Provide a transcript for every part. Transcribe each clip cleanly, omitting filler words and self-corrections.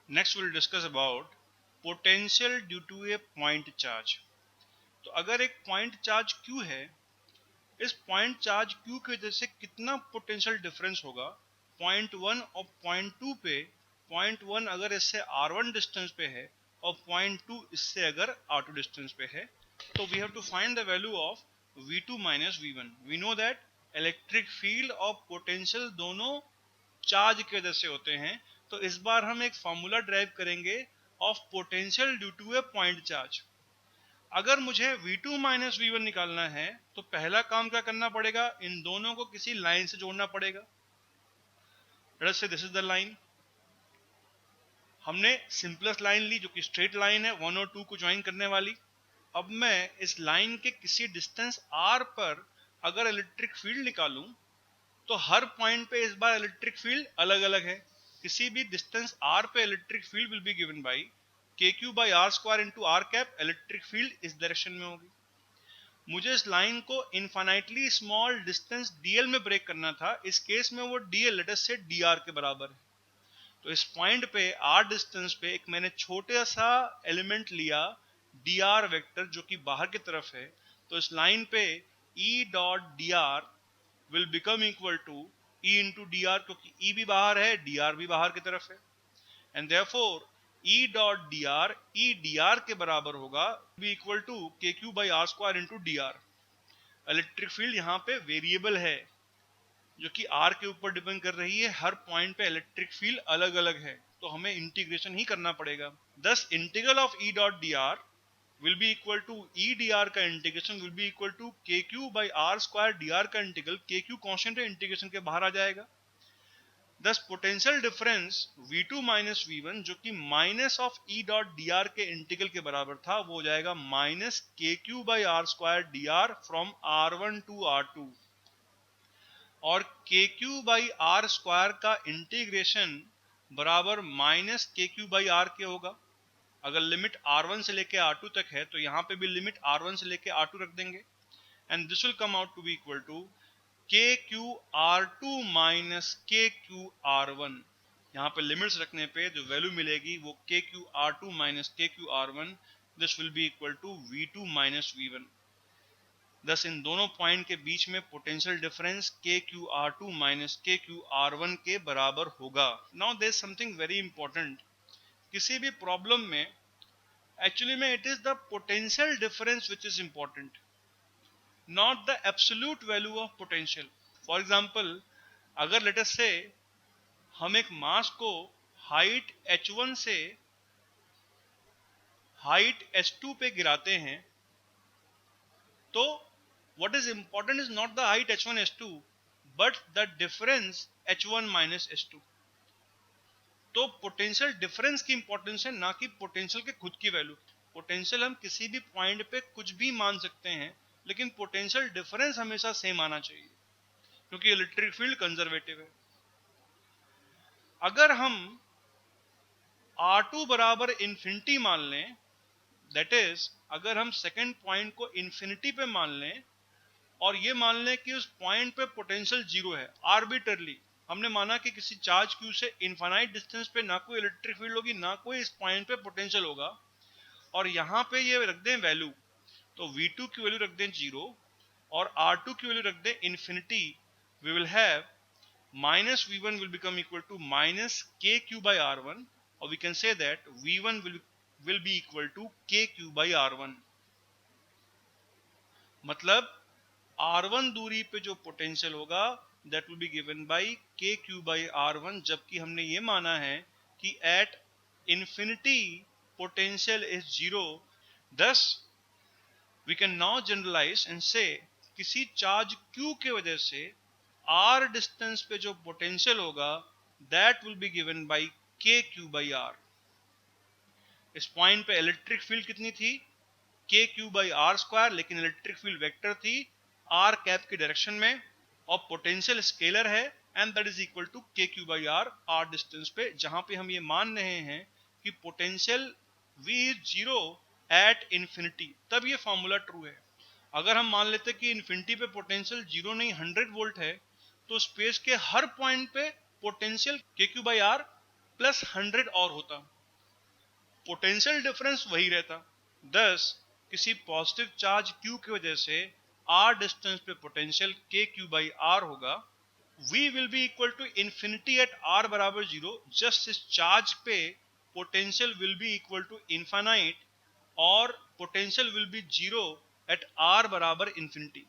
Next we'll discuss about potential due to a point charge. तो अगर एक point charge Q है, इस पॉइंट चार्ज Q की वजह से कितना पोटेंशियल डिफरेंस होगा पॉइंट 1 और पॉइंट 2 पे। पॉइंट 1 अगर इससे R1 डिस्टेंस पे है और पॉइंट 2 इससे अगर R2 डिस्टेंस पे है, तो we have to find the value of V2 minus V1। We know that electric field और पोटेंशियल दोनों चार्ज की वजह से होते हैं। तो इस बार हम एक फॉर्मूला ड्राइव करेंगे of potential due to a point charge. अगर मुझे V2 माइनस V1 निकालना है तो पहला काम क्या करना पड़ेगा, इन दोनों को किसी लाइन से जोड़ना पड़ेगा। Let's say this is the line. हमने सिंपलेस्ट लाइन ली जो कि स्ट्रेट लाइन है 1 और 2 को ज्वाइन करने वाली। अब मैं इस लाइन के किसी डिस्टेंस r पर अगर इलेक्ट्रिक फील्ड निकालूं तो हर पॉइंट पे इस बार इलेक्ट्रिक फील्ड अलग अलग है। किसी भी डिस्टेंस r पे electric field will be given bye kq by r square into r cap। Electric field इस डायरेक्शन में होगी। मुझे इस लाइन को इनफाइनाइटली स्मॉल डिस्टेंस dl में ब्रेक करना था। इस केस में वो dl लेट अस से dr के बराबर है। तो इस पॉइंट पे r डिस्टेंस पे एक मैंने छोटा सा एलिमेंट लिया dr वेक्टर जो कि बाहर की तरफ है। तो इस लाइन पे E dot dr will become equal to E into dr, क्योंकि E भी बाहर है dr भी बाहर की तरफ है। And therefore E dot dr E dr के बराबर होगा भी equal to kq by r square into dr। Electric field यहाँ पे वेरिएबल है जो कि r के ऊपर डिपेंड कर रही है। हर पॉइंट पे इलेक्ट्रिक फील्ड अलग अलग है, तो हमें इंटीग्रेशन ही करना पड़ेगा। दस integral of E dot dr will be equal to E dr का integration will be equal to kq by r square dr का इंटीग्रल। kq कांस्टेंट है, इंटीग्रेशन के बाहर आ जाएगा। दस potential difference V2 minus V1 जो कि minus of E dot dr के इंटीग्रल के बराबर था, वो हो जाएगा minus kq by r square dr from R1 to R2। और kq by r स्क्वायर का इंटीग्रेशन बराबर माइनस kq by r के होगा। अगर लिमिट R1 से लेके R2 तक है तो यहाँ पे भी लिमिट R1 से लेके R2 रख देंगे। And this will come out to be equal to KQ_R2 minus KQ_R1। यहाँ पे लिमिट्स रखने पे जो वैल्यू मिलेगी वो KQ_R2 minus KQ_R1। This will be equal to V2 minus V1। Thus इन दोनों पॉइंट के बीच में potential difference KQ_R2 minus KQ_R1 के बराबर होगा। Now there is something very important. किसी भी प्रॉब्लम में एक्चुअली में it is the potential difference which is important, not the absolute value of potential. For example, अगर लेट अस से हम एक मास को हाइट h1 से हाइट h2 पे गिराते हैं, तो what is important is not the height h1 h2 but the difference h1 minus h2। तो पोटेंशियल डिफरेंस की इंपॉर्टेंस है, ना कि पोटेंशियल के खुद की वैल्यू। पोटेंशियल हम किसी भी पॉइंट पे कुछ भी मान सकते हैं, लेकिन पोटेंशियल डिफरेंस हमेशा सेम आना चाहिए क्योंकि इलेक्ट्रिक फील्ड कंजर्वेटिव है। अगर हम R2 बराबर इंफिनिटी मान लें, दैट इज अगर हम सेकेंड पॉइंट को इंफिनिटी पे मान लें और ये मान लें कि उस पॉइंट पे पोटेंशियल जीरो है, आर्बिटरली हमने माना कि किसी चार्ज Q से इनफाइनाइट डिस्टेंस पे ना कोई इलेक्ट्रिक फील्ड होगी, ना कोई इस पॉइंट पे पोटेंशियल होगा, और यहाँ पे ये रख दें वैल्यू, तो V2 की वैल्यू रख दें 0 और R2 की वैल्यू रख दें infinity. We will have minus V1 will become equal to minus KQ by R1, or we can say that V1 will be equal to KQ by R1। मतलब R1 दूरी पे जो पोटेंशियल होगा that will be given by KQ by R1, जबकि हमने ये माना है कि at infinity potential is 0। Thus we can now generalize and say किसी चार्ज Q के वजह से R डिस्टेंस पे जो पोटेंशियल होगा that will be given by KQ by R। इस पॉइंट पे इलेक्ट्रिक फील्ड कितनी थी, KQ by R स्क्वायर, लेकिन इलेक्ट्रिक फील्ड वेक्टर थी R कैप की डायरेक्शन में, और पोटेंशियल स्केलर है and that is equal to KQ by R distance पे, जहां पे हम ये मान रहे हैं कि potential V is 0 at infinity, तब ये फॉर्मूला ट्रू है। अगर हम मान लेते कि इंफिनिटी पे पोटेंशियल 0 नहीं 100 वोल्ट है, तो स्पेस के हर पॉइंट पे potential KQ by R plus 100 और होता, पोटेंशियल डिफरेंस वही रहता। thus किसी पॉजिटिव चार्ज Q की वजह से r डिस्टेंस पे पोटेंशियल KQ/r होगा। V will be equal to infinity at r बराबर 0। जस्ट इस चार्ज पे potential will be equal to infinite और potential will be 0 at r बराबर infinity।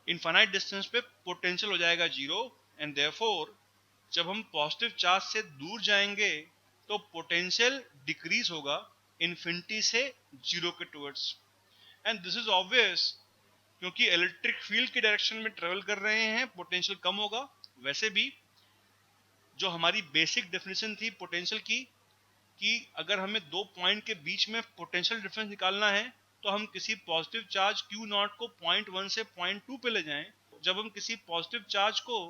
इनफाइनाइट डिस्टेंस पे पोटेंशियल हो जाएगा 0 एंड देयरफॉर जब हम पॉजिटिव चार्ज से दूर जाएंगे तो पोटेंशियल डिक्रीज होगा इन्फिनिटी से 0 के towards. And this is obvious, क्योंकि इलेक्ट्रिक फील्ड की डायरेक्शन में ट्रेवल कर रहे हैं पोटेंशियल कम होगा। वैसे भी जो हमारी बेसिक डेफिनेशन थी पोटेंशियल की कि अगर हमें दो पॉइंट के बीच में पोटेंशियल डिफरेंस निकालना है तो हम किसी पॉजिटिव चार्ज Q नॉट को 0.1 से 0.2 पे ले जाएं। जब हम किसी पॉजिटिव चार्ज को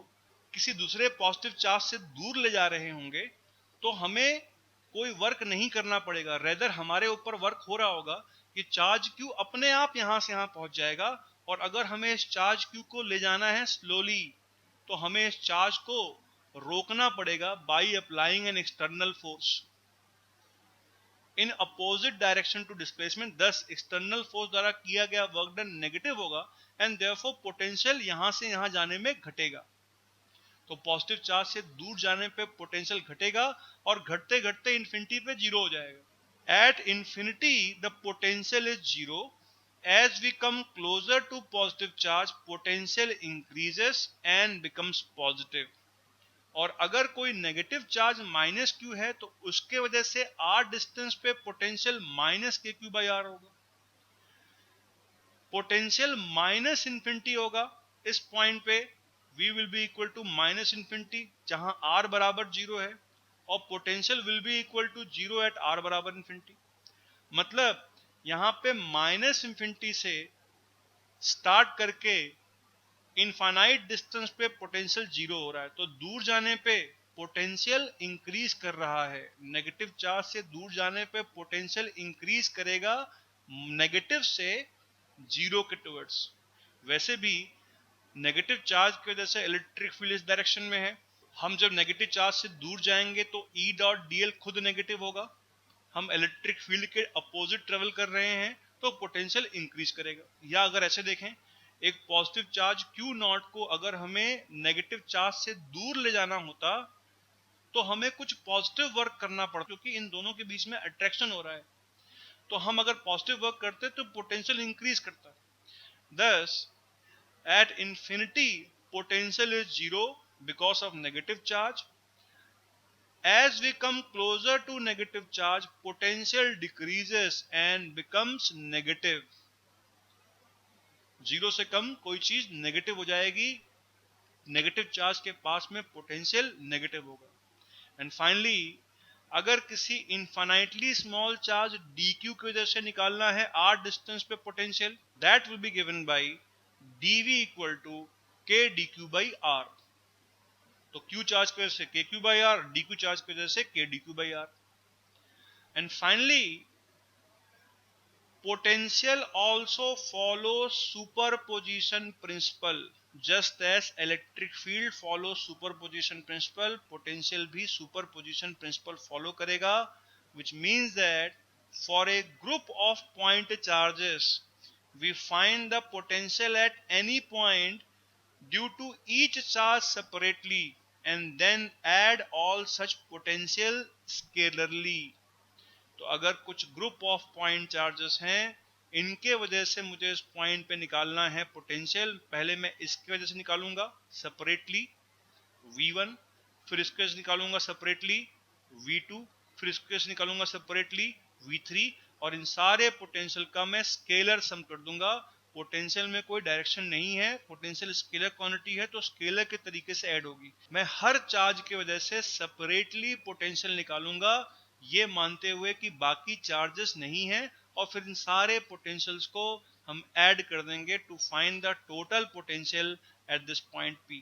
किसी दूसरे पॉजिटिव चार्ज से दूर ले जा रहे होंगे तो हमें कोई वर्क नहीं करना पड़ेगा, रेदर हमारे ऊपर वर्क हो रहा होगा कि चार्ज Q अपने आप यहां से यहां पहुंच जाएगा। और अगर हमें इस चार्ज Q को ले जाना है स्लोली तो हमें इस चार्ज को रोकना पड़ेगा by applying an external force in opposite direction to displacement. Thus external force द्वारा किया गया वर्क डन नेगेटिव होगा एंड देयरफॉर पोटेंशियल यहां से यहां जाने में घटेगा। तो पॉजिटिव चार्ज से दूर जाने पे पोटेंशियल घटेगा और घटते घटते इंफिनिटी पे 0 हो जाएगा। At infinity the potential is 0। As we come closer to positive charge potential increases and becomes positive. और अगर कोई नेगेटिव चार्ज -q है तो उसके वजह से r डिस्टेंस पे पोटेंशियल -kq/r होगा। पोटेंशियल माइनस इंफिनिटी होगा इस पॉइंट पे, v will be equal to minus infinity जहां r बराबर 0 है, और potential will be equal to 0 at r बराबर इंफिनिटी। मतलब यहां पे माइनस इंफिनिटी से स्टार्ट करके इनफाइनाइट डिस्टेंस पे पोटेंशियल 0 हो रहा है, तो दूर जाने पे पोटेंशियल इंक्रीज कर रहा है। नेगेटिव चार्ज से दूर जाने पे पोटेंशियल इंक्रीज करेगा नेगेटिव से 0 के टुवर्ड्स। वैसे भी नेगेटिव चार्ज की वजह से इलेक्ट्रिक फील्ड इस डायरेक्शन में है। हम जब नेगेटिव चार्ज से दूर जाएंगे तो E डॉट dl खुद नेगेटिव होगा। हम इलेक्ट्रिक फील्ड के अपोजिट ट्रेवल कर रहे हैं तो पोटेंशियल इंक्रीज करेगा। या अगर ऐसे देखें, एक पॉजिटिव चार्ज Q नॉट को अगर हमें नेगेटिव चार्ज से दूर ले जाना होता तो हमें कुछ पॉजिटिव वर्क करना पड़ता, क्योंकि इन दोनों के बीच में अट्रैक्शन हो रहा है। तो हम अगर पॉजिटिव वर्क करते तो पोटेंशियल इंक्रीज करता। Thus at infinity potential is 0 because of negative charge. As we come closer to negative charge potential decreases and becomes negative। 0 से कम कोई चीज नेगेटिव हो जाएगी, नेगेटिव चार्ज के पास में पोटेंशियल नेगेटिव होगा। एंड फाइनली अगर किसी इनफाइनाइटली स्मॉल चार्ज dq की वजह से निकालना है r डिस्टेंस पे potential, that will be given by dv equal to k dq/r। तो q चार्ज की वजह से kq/r, dq चार्ज की वजह से k dq/r। And finally potential also follows superposition principle। just as electric field follows superposition principle, potential भी superposition principle follow करेगा, which means that for a group of point charges we find the potential at any point due to each charge separately and then add all such potential scalarly। तो अगर कुछ group of point charges हैं, इनके वजह से मुझे इस point पे निकालना है पोटेंशियल, पहले मैं इसकी वजह से निकालूंगा सेपरेटली V1, फिर इसके वजह से निकालूंगा सेपरेटली V2, फिर इसके वजह से निकालूंगा सेपरेटली V3, और इन सारे पोटेंशियल का मैं स्केलर सम कर दूंगा। पोटेंशियल में कोई डायरेक्शन नहीं है, पोटेंशियल स्केलर क्वांटिटी है तो स्केलर के तरीके से ऐड होगी। मैं हर चार्ज की वजह से सेपरेटली पोटेंशियल निकालूंगा, ये मानते हुए कि बाकी चार्जेस नहीं है, और फिर इन सारे पोटेंशियल्स को हम ऐड कर देंगे to find the total potential at this point P।